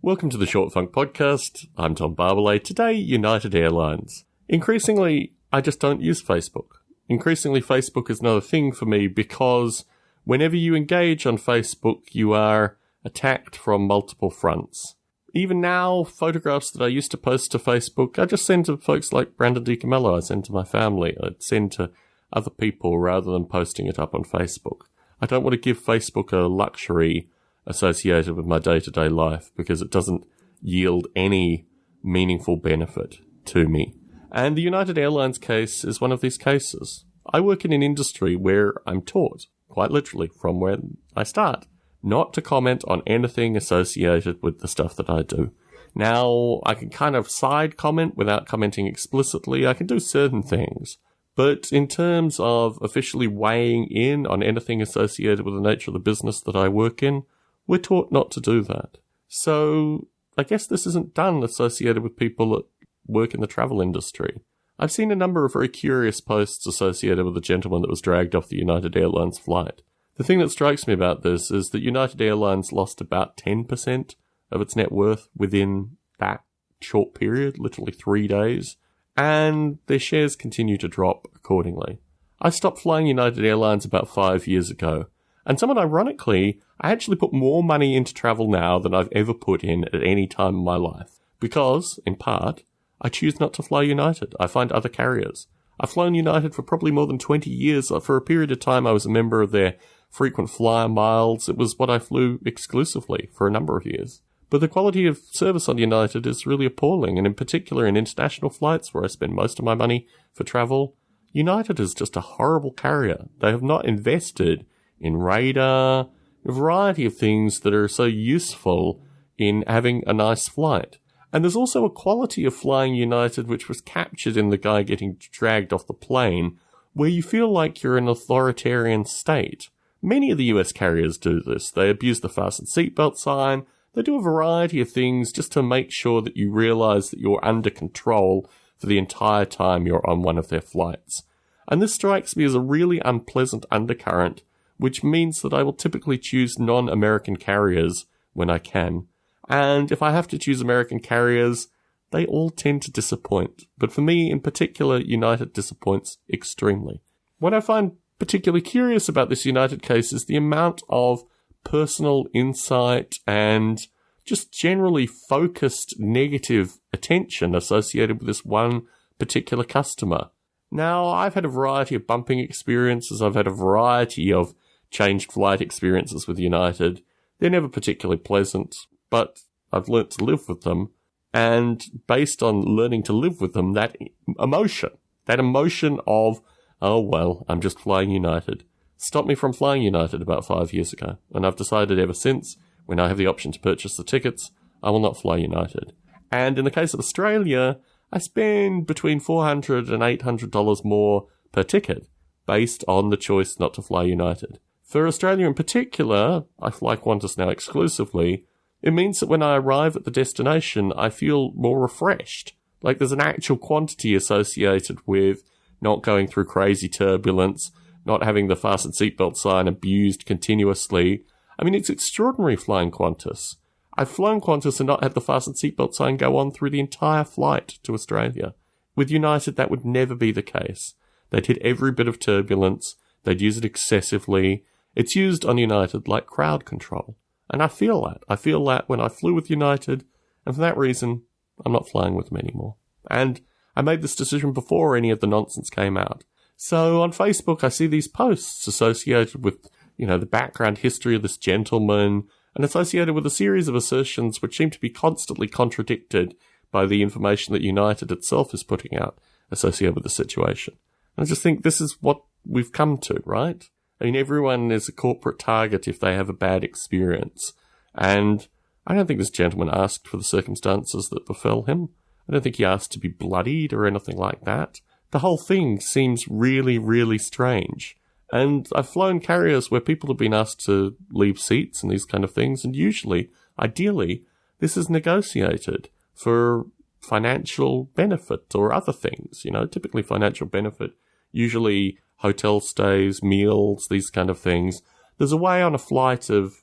Welcome to the Short Funk Podcast. I'm Tom Barbalet. Today, United Airlines. Increasingly, I just don't use Facebook. Increasingly, Facebook is not a thing for me because whenever you engage on Facebook, you are attacked from multiple fronts. Even now, photographs that I used to post to Facebook, I just send to folks like Brandon DiCamello, I send to my family, I'd send to other people rather than posting it up on Facebook. I don't want to give Facebook a luxury associated with my day-to-day life because it doesn't yield any meaningful benefit to me. And the United Airlines case is one of these cases. I work in an industry where I'm taught, quite literally, from where I start, not to comment on anything associated with the stuff that I do. Now, I can kind of side comment without commenting explicitly. I can do certain things. But in terms of officially weighing in on anything associated with the nature of the business that I work in, we're taught not to do that. So I guess this isn't done associated with people that work in the travel industry. I've seen a number of very curious posts associated with a gentleman that was dragged off the United Airlines flight. The thing that strikes me about this is that United Airlines lost about 10% of its net worth within that short period, literally 3 days, and their shares continue to drop accordingly. I stopped flying United Airlines about 5 years ago, and somewhat ironically, I actually put more money into travel now than I've ever put in at any time in my life. Because, in part, I choose not to fly United. I find other carriers. I've flown United for probably more than 20 years. For a period of time, I was a member of their frequent flyer miles. It was what I flew exclusively for a number of years. But the quality of service on United is really appalling, and in particular in international flights, where I spend most of my money for travel, United is just a horrible carrier. They have not invested in radar, a variety of things that are so useful in having a nice flight. And there's also a quality of flying United which was captured in the guy getting dragged off the plane, where you feel like you're in an authoritarian state. Many of the US carriers do this. They abuse the fasten seatbelt sign. They do a variety of things just to make sure that you realize that you're under control for the entire time you're on one of their flights. And this strikes me as a really unpleasant undercurrent, which means that I will typically choose non-American carriers when I can. And if I have to choose American carriers, they all tend to disappoint. But for me in particular, United disappoints extremely. What I find particularly curious about this United case is the amount of personal insight and just generally focused negative attention associated with this one particular customer. Now, I've had a variety of bumping experiences. I've had a variety of changed flight experiences with United. They're never particularly pleasant, but I've learnt to live with them. And based on learning to live with them, that emotion of, oh, well, I'm just flying United, stopped me from flying United about 5 years ago. And I've decided ever since, when I have the option to purchase the tickets, I will not fly United. And in the case of Australia, I spend between $400 and $800 more per ticket based on the choice not to fly United. For Australia in particular, I fly Qantas now exclusively. It means that when I arrive at the destination, I feel more refreshed. Like there's an actual quantity associated with not going through crazy turbulence, not having the fasten seatbelt sign abused continuously. I mean, it's extraordinary flying Qantas. I've flown Qantas and not had the fasten seatbelt sign go on through the entire flight to Australia. With United, that would never be the case. They'd hit every bit of turbulence. They'd use it excessively. It's used on United like crowd control. And I feel that. I feel that when I flew with United, and for that reason, I'm not flying with them anymore. And I made this decision before any of the nonsense came out. So on Facebook, I see these posts associated with, the background history of this gentleman, and associated with a series of assertions which seem to be constantly contradicted by the information that United itself is putting out associated with the situation. And I just think this is what we've come to, right? I mean, everyone is a corporate target if they have a bad experience. And I don't think this gentleman asked for the circumstances that befell him. I don't think he asked to be bloodied or anything like that. The whole thing seems really, really strange. And I've flown carriers where people have been asked to leave seats and these kind of things. And usually, ideally, this is negotiated for financial benefit or other things, typically financial benefit, usually hotel stays, meals, these kind of things. There's a way on a flight of,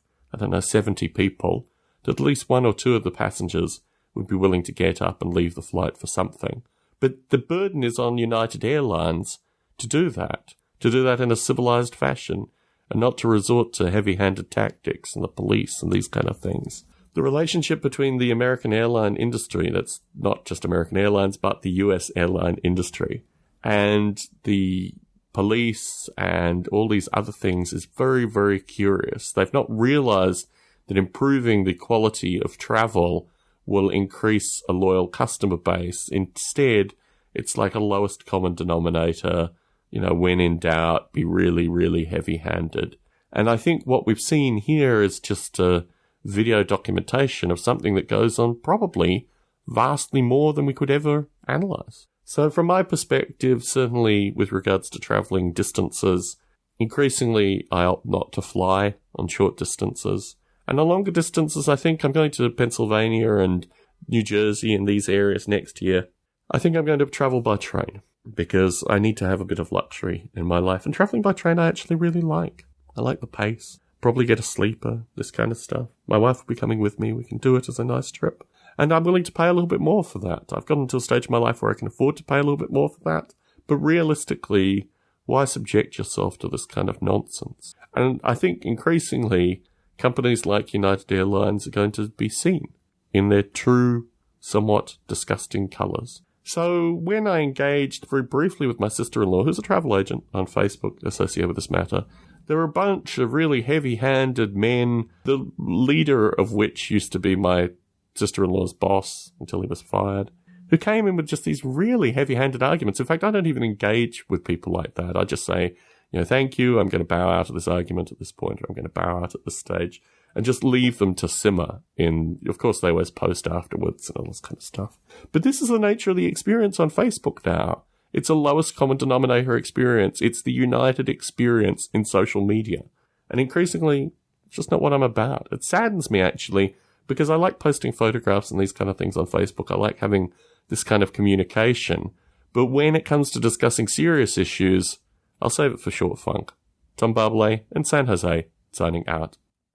70 people that at least one or two of the passengers would be willing to get up and leave the flight for something. But the burden is on United Airlines to do that in a civilized fashion, and not to resort to heavy-handed tactics and the police and these kind of things. The relationship between the American airline industry, that's not just American Airlines, but the US airline industry, and the police and all these other things is very, very curious. They've not realized that improving the quality of travel will increase a loyal customer base. Instead, it's like a lowest common denominator. When in doubt, be really, really heavy-handed. And I think what we've seen here is just a video documentation of something that goes on probably vastly more than we could ever analyze. So from my perspective, certainly with regards to traveling distances, increasingly I opt not to fly on short distances. And on longer distances, I think I'm going to Pennsylvania and New Jersey and these areas next year. I think I'm going to travel by train, because I need to have a bit of luxury in my life. And traveling by train I actually really like. I like the pace. Probably get a sleeper, this kind of stuff. My wife will be coming with me. We can do it as a nice trip. And I'm willing to pay a little bit more for that. I've gotten to a stage in my life where I can afford to pay a little bit more for that. But realistically, why subject yourself to this kind of nonsense? And I think increasingly, companies like United Airlines are going to be seen in their true, somewhat disgusting colours. So when I engaged very briefly with my sister-in-law, who's a travel agent on Facebook associated with this matter, there were a bunch of really heavy-handed men, the leader of which used to be my sister-in-law's boss until he was fired, who came in with just these really heavy-handed arguments. In fact, I don't even engage with people like that. I just say, thank you, I'm going to bow out of this argument at this point, or I'm going to bow out at this stage, and just leave them to simmer of course they always post afterwards and all this kind of stuff. But this is the nature of the experience on Facebook now. It's a lowest common denominator experience. It's the United experience in social media. And increasingly, it's just not what I'm about. It saddens me, actually, because I like posting photographs and these kind of things on Facebook. I like having this kind of communication. But when it comes to discussing serious issues, I'll save it for short funk. Tom Barbalet in San Jose, signing out.